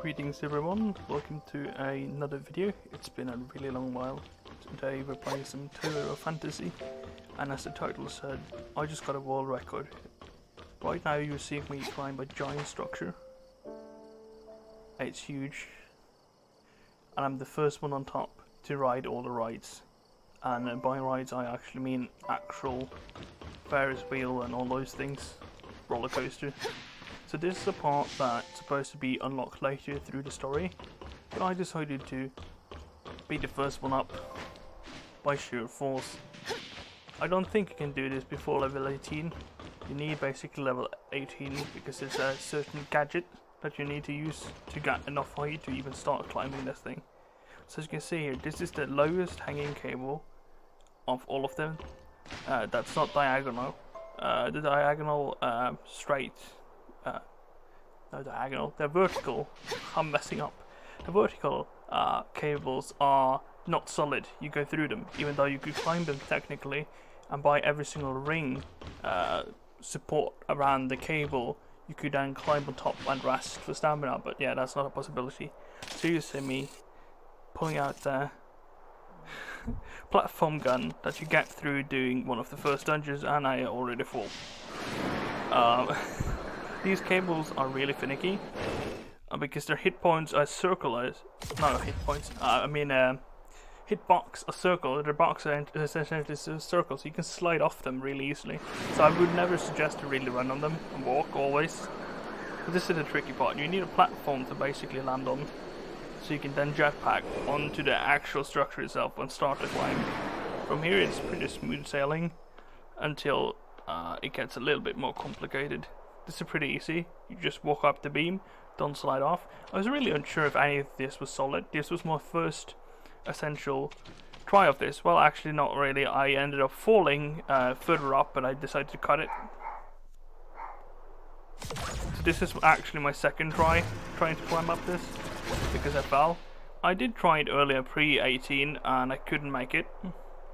Greetings everyone, welcome to another video. It's been a really long while. Today we're playing some Tower of Fantasy, and as the title said, I just got a world record. Right now you're seeing me climb a giant structure. It's huge, and I'm the first one on top to ride all the rides. And by rides I actually mean actual Ferris wheel and all those things, roller coaster. So this is the part that's supposed to be unlocked later through the story, but I decided to be the first one up by sheer force. I don't think you can do this before level 18. You need basically level 18 because there's a certain gadget that you need to use to get enough height to even start climbing this thing. So as you can see here, this is the lowest hanging cable of all of them. That's not diagonal. The diagonal straight. No diagonal, they're vertical. I'm messing up. The vertical cables are not solid. You go through them, even though you could climb them technically, and by every single ring support around the cable, you could then climb on top and rest for stamina, but yeah, that's not a possibility. So you see me pulling out the platform gun that you get through doing one of the first dungeons, and I already fall. These cables are really finicky because their hit points are circular. No, hit points. Hitbox a circle. Their box is essentially a circle, so you can slide off them really easily. So I would never suggest to really run on them and walk always. But this is the tricky part. You need a platform to basically land on, so you can then jetpack onto the actual structure itself and start the climb. From here, it's pretty smooth sailing until it gets a little bit more complicated. This is pretty easy. You just walk up the beam, don't slide off. I was really unsure if any of this was solid. This was my first essential try of this. Well, actually not really. I ended up falling further up, and I decided to cut it. So this is actually my second try trying to climb up this, because I fell. I did try it earlier pre-18 and I couldn't make it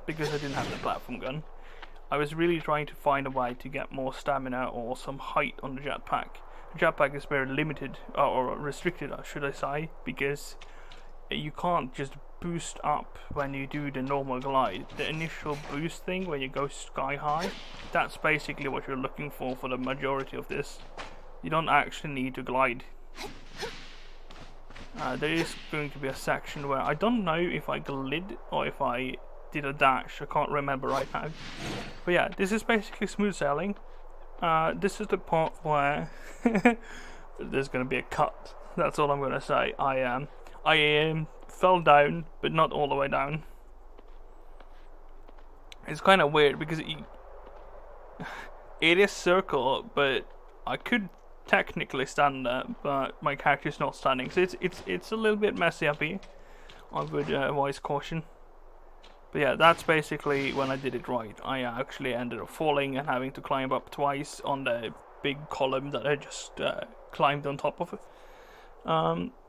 because I didn't have the platform gun. I was really trying to find a way to get more stamina or some height on the jetpack. The jetpack is very limited, or restricted should I say, because you can't just boost up when you do the normal glide. The initial boost thing when you go sky high, that's basically what you're looking for the majority of this. You don't actually need to glide. There is going to be a section where I don't know if I glid or if I did a dash. I can't remember right now. But yeah, this is basically smooth sailing. This is the part where there's going to be a cut. That's all I'm going to say. I fell down, but not all the way down. It's kind of weird because it is circle, but I could technically stand there, but my character's not standing, so it's a little bit messy up here. I would advise caution. But yeah, that's basically when I did it right. I actually ended up falling and having to climb up twice on the big column that I just climbed on top of it.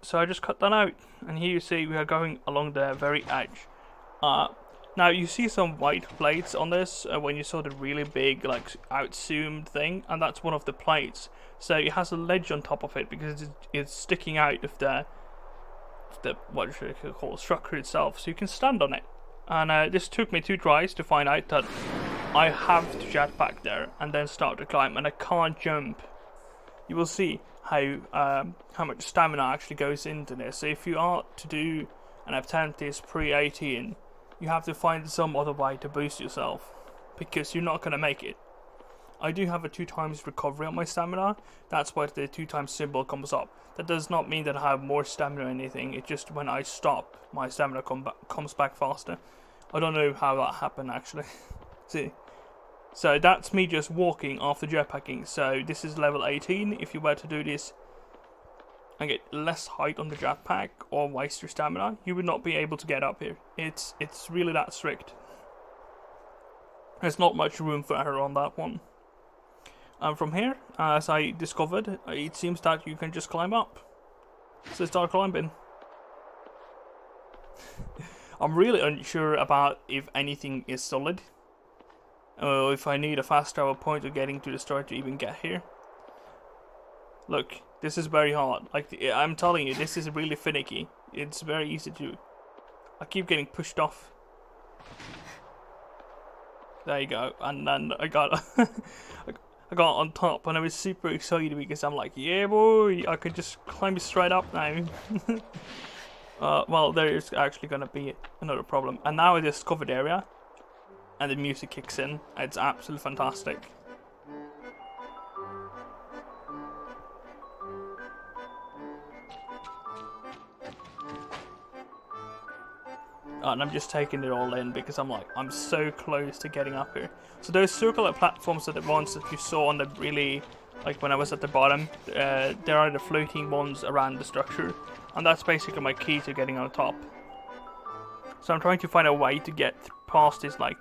So I just cut that out, and here you see we are going along the very edge. Now you see some white plates on this when you saw the really big like out-zoomed thing, and that's one of the plates. So it has a ledge on top of it because it's sticking out of the what should I call it, structure itself, so you can stand on it. And this took me 2 tries to find out that I have to jetpack there and then start to climb, and I can't jump. You will see how much stamina actually goes into this. So if you are to do and attempt this pre-18, you have to find some other way to boost yourself, because you're not going to make it. I do have a 2 times recovery on my stamina. That's why the 2 times symbol comes up. That does not mean that I have more stamina or anything. It's just when I stop, my stamina comes back faster. I don't know how that happened actually. See, so that's me just walking after jetpacking. So this is level 18. If you were to do this and get less height on the jetpack or waste your stamina, you would not be able to get up here. It's really that strict. There's not much room for error on that one. And from here, as I discovered, it seems that you can just climb up. So start climbing. I'm really unsure about if anything is solid, or if I need a fast travel point of getting to the start to even get here. Look, this is very hard. Like, I'm telling you, this is really finicky. It's very easy to... I keep getting pushed off. There you go. And then I got... I got on top and I was super excited because I'm like, yeah boy, I could just climb straight up now. Well, there is actually going to be another problem. And now I discovered the area and the music kicks in. It's absolutely fantastic. And I'm just taking it all in because I'm like, I'm so close to getting up here. So those circular platforms are the ones that you saw on the really, like when I was at the bottom, there are the floating ones around the structure. And that's basically my key to getting on top. So I'm trying to find a way to get past this like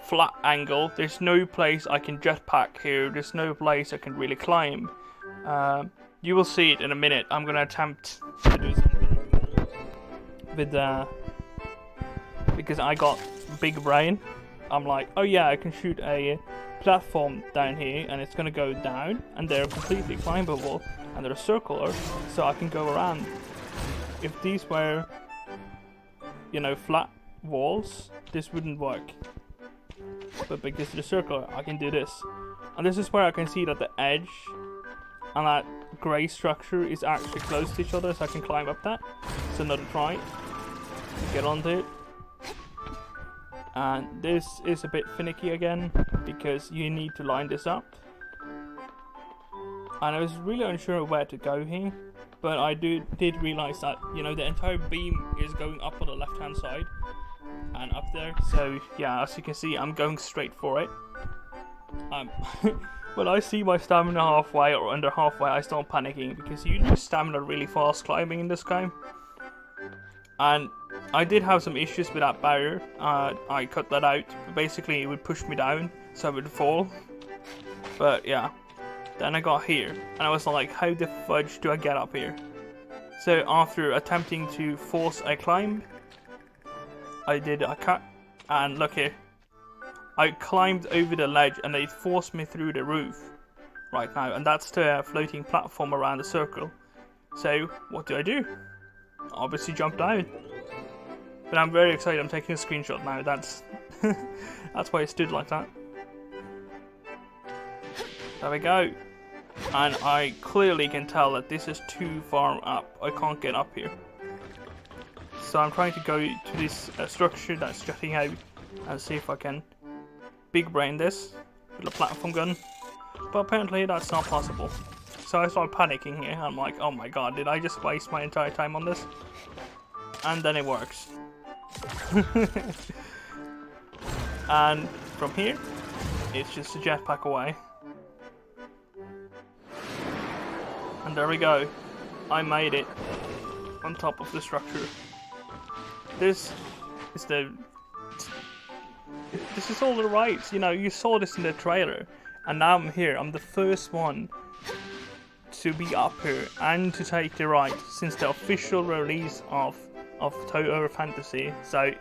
flat angle. There's no place I can jetpack here. There's no place I can really climb. You will see it in a minute. I'm gonna attempt to do something with because I got big brain. I'm like, oh yeah, I can shoot a platform down here and it's gonna go down and they're completely climbable and they're circular, so I can go around. If these were, you know, flat walls, this wouldn't work. But because they're circular, I can do this. And this is where I can see that the edge and that grey structure is actually close to each other, so I can climb up that. So another try. Get onto it. And this is a bit finicky again because you need to line this up. And I was really unsure where to go here, but I did realize that, you know, the entire beam is going up on the left hand side and up there. So yeah, as you can see, I'm going straight for it. When I see my stamina halfway or under halfway, I start panicking because you lose stamina really fast climbing in this game. And I did have some issues with that barrier. I cut that out. Basically, it would push me down, so I would fall. But yeah, then I got here, and I was like, how the fudge do I get up here? So after attempting to force a climb, I did a cut, and look here. I climbed over the ledge, and they forced me through the roof right now, and that's the floating platform around the circle. So what do? Obviously jump down. But I'm very excited. I'm taking a screenshot now. That's that's why it stood like that. There we go. And I clearly can tell that this is too far up. I can't get up here. So I'm trying to go to this structure that's jutting out and see if I can big brain this with a platform gun. But apparently that's not possible. So I start panicking here. I'm like, oh my god, did I just waste my entire time on this? And then it works. And from here, it's just a jetpack away. And there we go. I made it on top of the structure. This is all the rights. You know, you saw this in the trailer, and now I'm here. I'm the first one to be up here and to take the ride since the official release of Tower Fantasy. So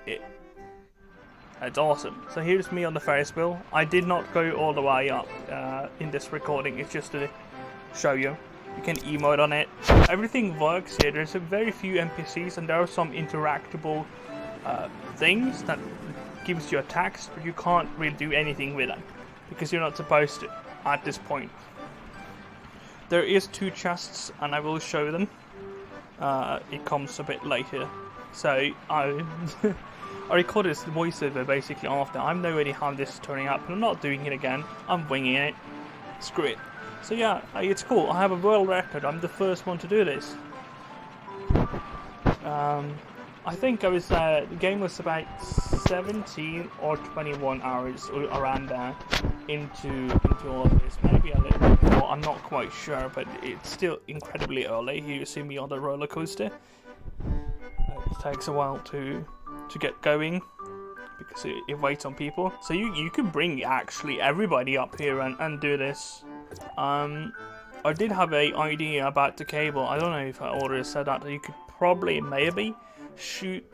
it's awesome. So here's me on the Ferris wheel. I did not go all the way up in this recording. It's just to show you. You can emote on it. Everything works here. There's a very few NPCs and there are some interactable things that gives you attacks, but you can't really do anything with them because you're not supposed to at this point. There is 2 chests and I will show them. It comes a bit later. So I recorded this voiceover basically after. I have no idea how this is turning up and I'm not doing it again. I'm winging it. Screw it. So yeah, it's cool. I have a world record. I'm the first one to do this. I think I was the game was about 17 or 21 hours around there into all of this. Maybe a little bit more. I'm not quite sure, but it's still incredibly early. Here you see me on the roller coaster. It takes a while to get going because it waits on people. So you can bring actually everybody up here and do this. I did have an idea about the cable. I don't know if I already said that. You could probably maybe shoot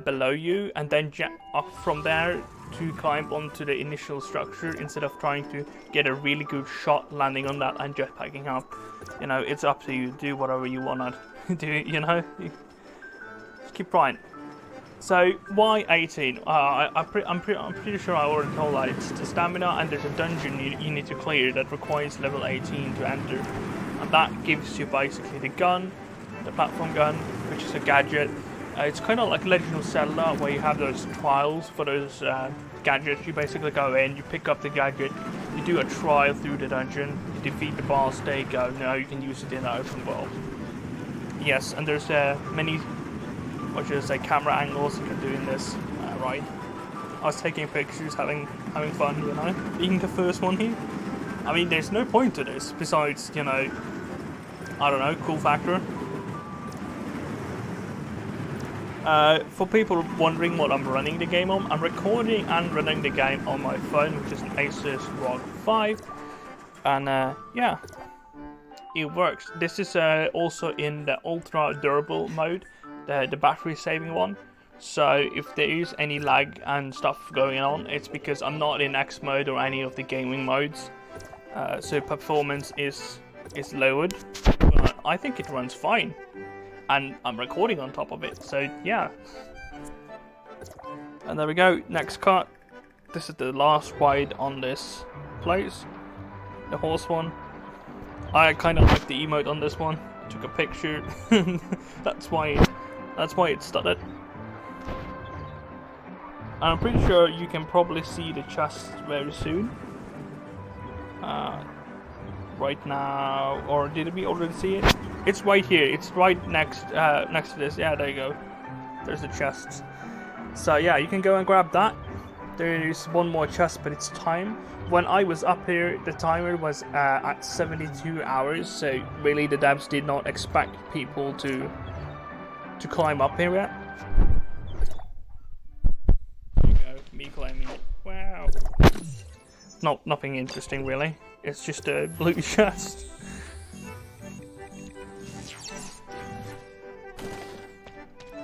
below you and then jet up from there to climb onto the initial structure instead of trying to get a really good shot landing on that and jetpacking up. You know, it's up to you. Do whatever you want to do, you know? Just keep trying. So, why 18? I'm pretty sure I already told that. It's the stamina, and there's a dungeon you need to clear that requires level 18 to enter. And that gives you basically the gun, the platform gun, which is a gadget. It's kind of like Legend of Zelda, where you have those trials for those gadgets. You basically go in, you pick up the gadget, you do a trial through the dungeon, you defeat the boss, there you go. Now you can use it in the open world. Yes, and there's many, what should I say, camera angles you can do in this ride. I was taking pictures, having fun, you know, being the first one here. I mean, there's no point to this besides, you know, I don't know, cool factor. For people wondering what I'm running the game on, I'm recording and running the game on my phone, which is an Asus ROG 5, and yeah, it works. This is also in the ultra durable mode, the battery saving one. So if there is any lag and stuff going on, it's because I'm not in X mode or any of the gaming modes, so performance is lowered, but I think it runs fine. And I'm recording on top of it, so yeah. And there we go, next cut. This is the last ride on this place. The horse one. I kind of like the emote on this one. Took a picture. That's why it started. And I'm pretty sure you can probably see the chest very soon. Right now, or did we already see it? It's right here. It's right next to this. Yeah, there you go. There's the chests. So yeah, you can go and grab that. There is one more chest, but it's time. When I was up here, the timer was at 72 hours. So really, the devs did not expect people to climb up here yet. There you go. Me climbing it. Wow. Nothing interesting really. It's just a blue chest.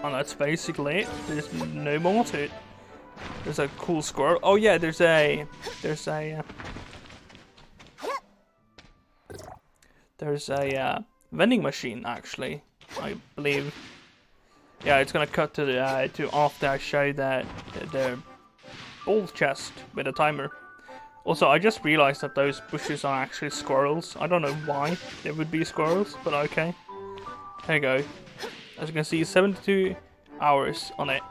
And that's basically it. There's no more to it. There's a cool squirrel. Oh yeah, there's a vending machine actually, I believe. Yeah, it's gonna cut to the to after I show the ball chest with a timer. Also, I just realized that those bushes are actually squirrels. I don't know why there would be squirrels, but okay. There you go. As you can see, 72 hours on it.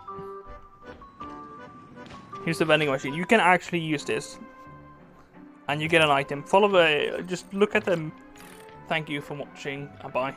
Here's the vending machine. You can actually use this. And you get an item. Follow the... Just look at them. Thank you for watching, and bye.